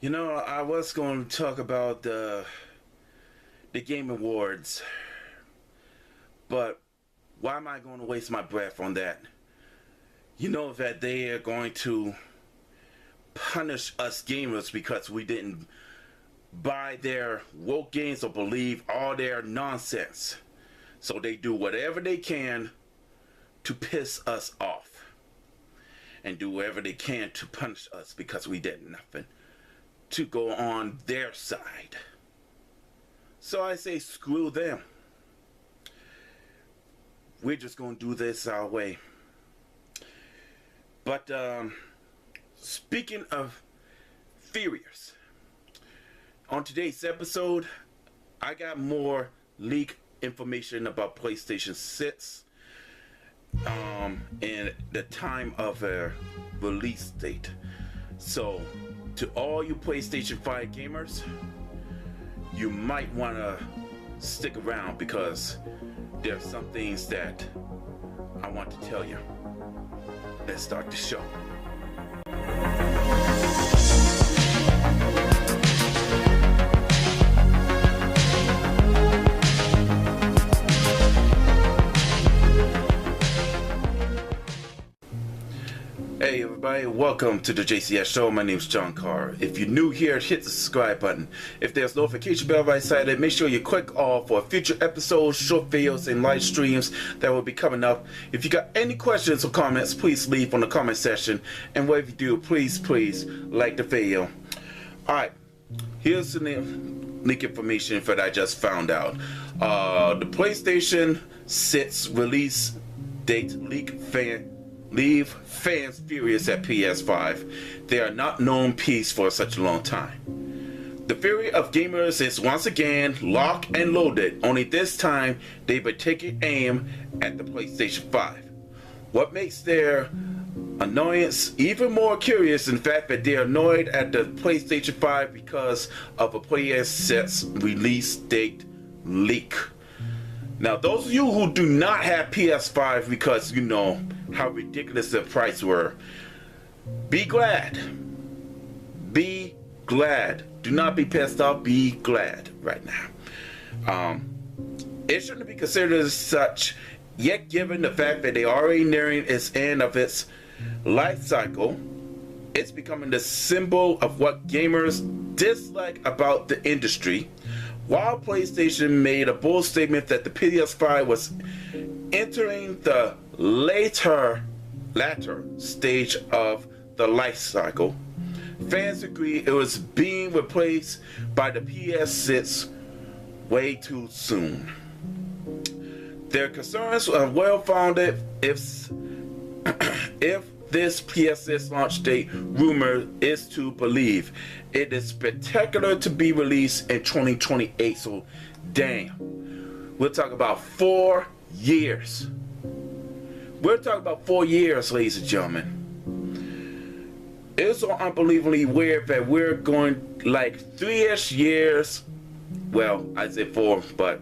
I was going to talk about the Game Awards, but why am I going to waste my breath on that? You know that they are going to punish us gamers because we didn't buy their woke games or believe all their nonsense. So they do whatever they can to piss us off and do whatever they can to punish us because we did nothing to go on their side. So I say screw them. We're just going to do this our way. But speaking of theories, on today's episode, I got more leak information about PlayStation 6 and the time of a release date. So, to all you PlayStation 5 gamers, you might want to stick around because there are some things that I want to tell you. Let's start the show. Hey everybody, welcome to the JCX show. My name is John Carr. If you're new here, hit the subscribe button. If there's notification bell right side it, make sure you click all for future episodes, short videos, and live streams that will be coming up. If you got any questions or comments, please leave on the comment section. And whatever you do, please like the video. Alright, here's the leak information that I just found out. The PlayStation 6 release date leak leave fans furious at PS5. They are not known peace for such a long time. The fury of gamers is once again locked and loaded, only this time they've been taking aim at the PlayStation 5. What makes their annoyance even more curious is the fact that they are annoyed at the PlayStation 5 because of a PS6 release date leak. Now, those of you who do not have PS5 because you know how ridiculous the price were, be glad. Be glad. Do not be pissed off. Be glad right now. It shouldn't be considered as such, yet given the fact that they are already nearing its end of its life cycle, it's becoming the symbol of what gamers dislike about the industry. While PlayStation made a bold statement that the PS5 was entering the latter stage of the life cycle, fans agree it was being replaced by the PS6 way too soon. Their concerns are well founded if this PS6 launch date rumor is to believe. It is spectacular to be released in 2028, so damn. We'll talk about 4 years. We're talking about 4 years, ladies and gentlemen. It's so unbelievably weird that we're going like 3-ish years. Well, I said 4, but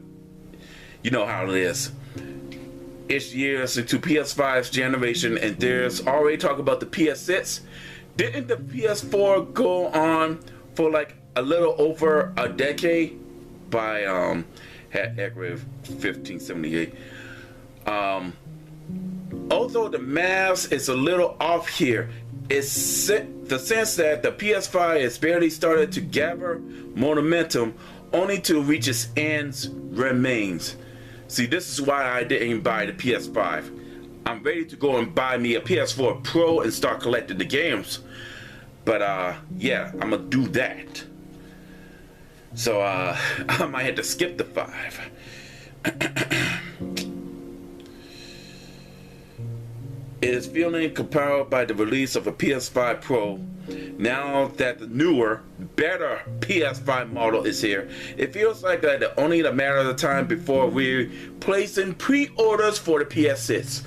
you know how it is. Ish years into PS5's generation, and there's already talk about the PS6. Didn't the PS4 go on for like a little over a decade by Agriv 1578? Although the math is a little off here, it's the sense that the PS5 has barely started to gather momentum, only to reach its ends remains. See, this is why I didn't buy the PS5. I'm ready to go and buy me a PS4 Pro and start collecting the games. But yeah, I'm gonna do that. So I might have to skip the 5. It is feeling compelled by the release of a PS5 Pro. Now that the newer, better PS5 model is here, it feels like that only a matter of time before we're placing pre-orders for the PS6.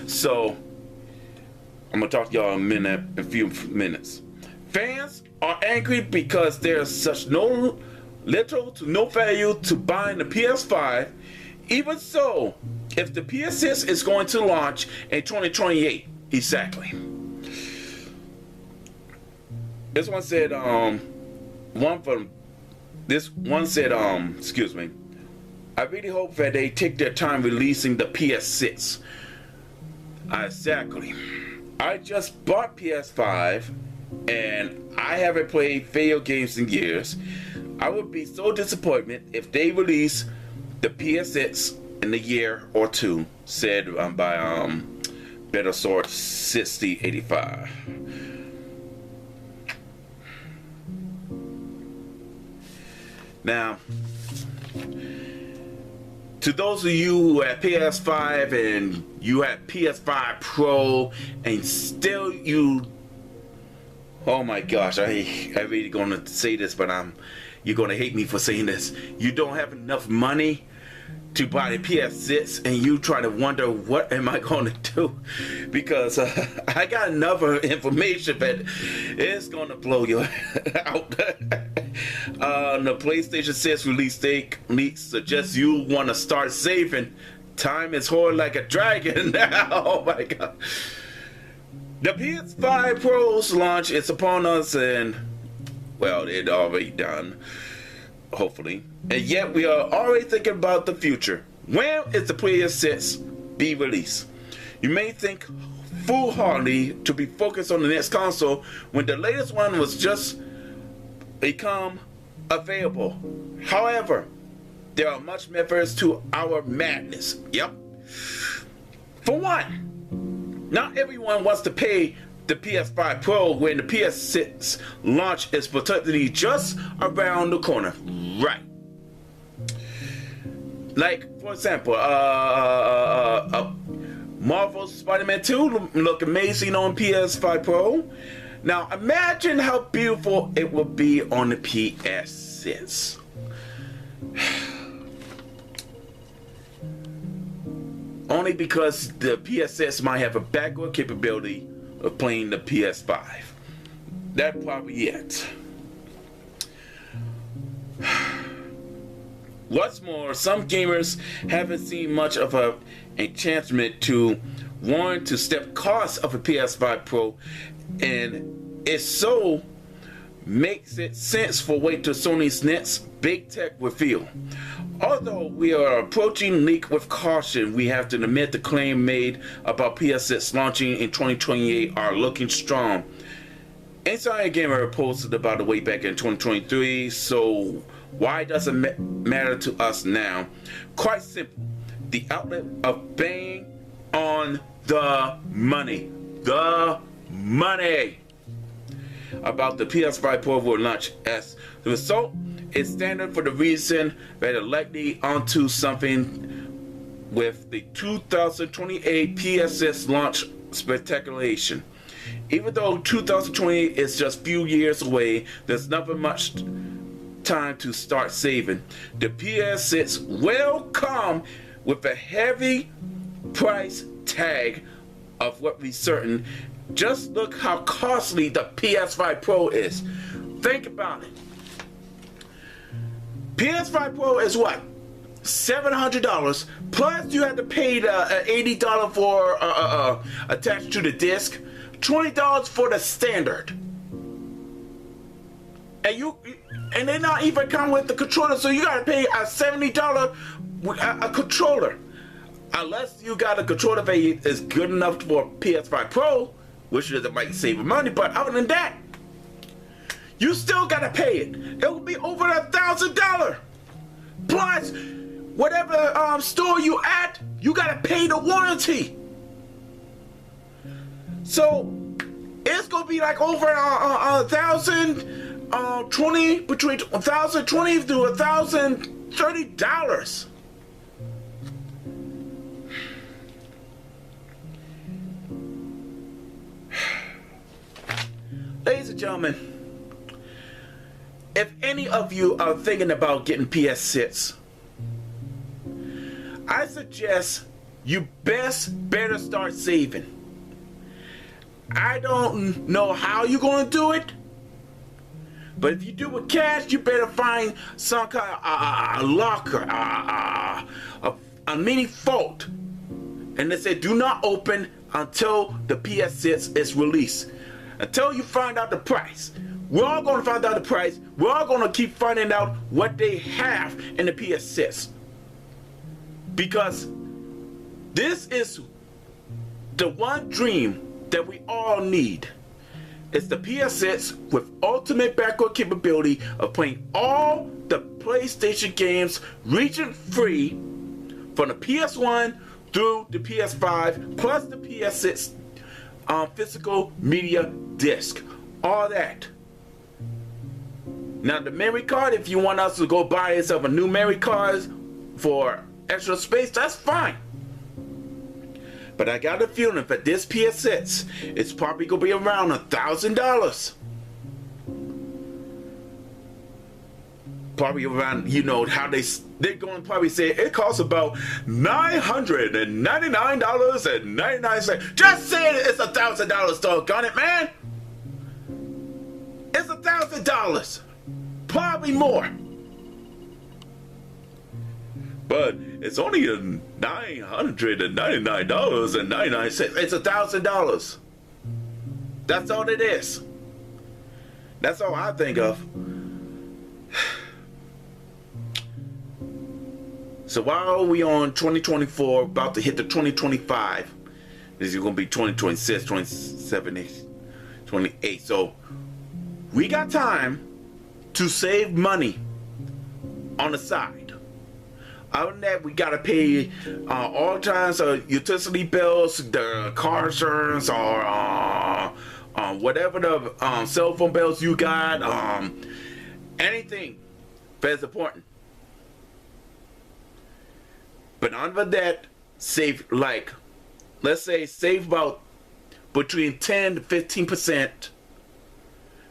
So, I'm gonna talk to y'all in a few minutes. Fans are angry because there's such little to no value to buying the PS5. Even so, if the PS6 is going to launch in 2028, exactly. This one said, one said, excuse me, I really hope that they take their time releasing the PS6. Exactly. I just bought PS5 and I haven't played video games in years. I would be so disappointed if they release the PS6 in a year or two, said by Better Sword 6085. Now, to those of you who have PS5 and you have PS5 Pro and still you, oh my gosh, I really gonna say this, but you're gonna hate me for saying this. You don't have enough money to buy the PS6 and you try to wonder what am I going to do, because I got another information that is going to blow you out. The PlayStation 6 release date suggests you want to start saving. Time is hard like a dragon. Oh my god. The PS5 Pro's launch is upon us, and well, it's already done, hopefully. And yet we are already thinking about the future. When is the PS6 be released? You may think foolhardy to be focused on the next console when the latest one was just become available. However, there are much methods to our madness. Yep. For one, not everyone wants to pay the PS5 Pro when the PS6 launch is potentially just around the corner. Right. Like, for example, Marvel's Spider-Man 2 look amazing on PS5 Pro. Now, imagine how beautiful it would be on the PS6. Only because the PS6 might have a backward capability of playing the PS5. That's probably it. What's more, some gamers haven't seen much of an enchantment to warrant to step costs of a PS5 Pro, and it so makes it sense for wait till Sony's next big tech reveal. Although we are approaching leak with caution, we have to admit the claim made about PS6 launching in 2028 are looking strong. Insider Gamer posted about it way back in 2023, so why does it matter to us now? Quite simple. The outlet of bang on the money. The money. About the PS5 Pro will launch as the result is standard for the reason that it likely onto something with the 2028 PS6 launch speculation. Even though 2028 is just a few years away, there's not much time to start saving. The PS6 will come with a heavy price tag of what we certain. Just look how costly the PS5 Pro is. Think about it. PS5 Pro is what? $700 plus you have to pay the $80 for attached to the disc, $20 for the standard, and they not even come with the controller, so you gotta pay a $70 a controller, unless you got a controller that is good enough for PS5 Pro, which is it might save money. But other than that, you still gotta pay it. It will be over $1,000 plus whatever store you at, you gotta pay the warranty. So it's gonna be like over $1,020, between $1,020 to $1,030. Ladies and gentlemen, if any of you are thinking about getting PS6, I suggest you better start saving. I don't know how you're going to do it, but if you do it with cash, you better find some kind of locker, a mini vault, and they say do not open until the PS6 is released. Until you find out the price. We're all going to find out the price. We're all going to keep finding out what they have in the PS6. Because this is the one dream that we all need. It's the PS6 with ultimate backward capability of playing all the PlayStation games region free from the PS1 through the PS5 plus the PS6 physical media disc. All that. Now the memory card, if you want us to go buy yourself a new memory card for extra space, that's fine. But I got a feeling that this PS6, it's probably gonna be around $1,000. Probably around, you know, how they're gonna probably say it costs about $999.99. Just saying it's $1,000, doggone it, man. It's $1,000. Probably more. But it's only $999.99. It's $1,000. That's all it is. That's all I think of. So while we on 2024, about to hit the 2025, this is going to be 2026, 27, 28. So we got time to save money on the side. Other than that, we gotta pay all kinds of utility bills, the car insurance, or whatever the cell phone bills you got, anything that's important. But under that, save, like, let's say save about between 10 to 15%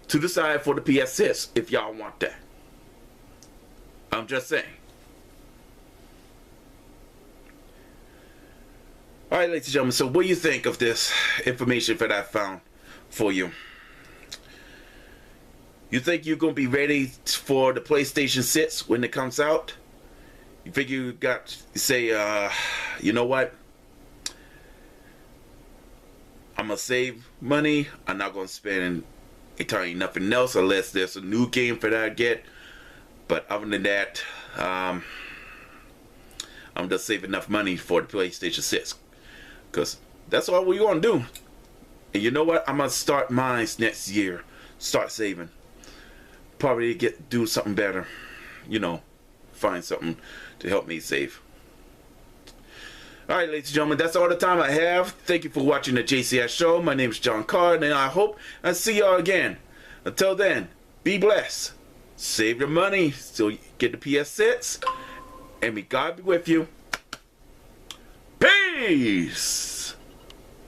to the side for the PS6 if y'all want that. I'm just saying. Alright, ladies and gentlemen, so what do you think of this information that I found for you? You think you're going to be ready for the PlayStation 6 when it comes out? You think you got, say, you know what? I'm going to save money. I'm not going to spend entirely nothing else unless there's a new game that I get. But other than that, I'm just saving enough money for the PlayStation 6. Because that's all we're going to do. And you know what? I'm going to start mine next year. Start saving. Probably do something better. You know, find something to help me save. Alright, ladies and gentlemen, that's all the time I have. Thank you for watching the JCX show. My name is John Carr, and I hope I see y'all again. Until then, be blessed. Save your money so you get the PS6. And may God be with you. Peace!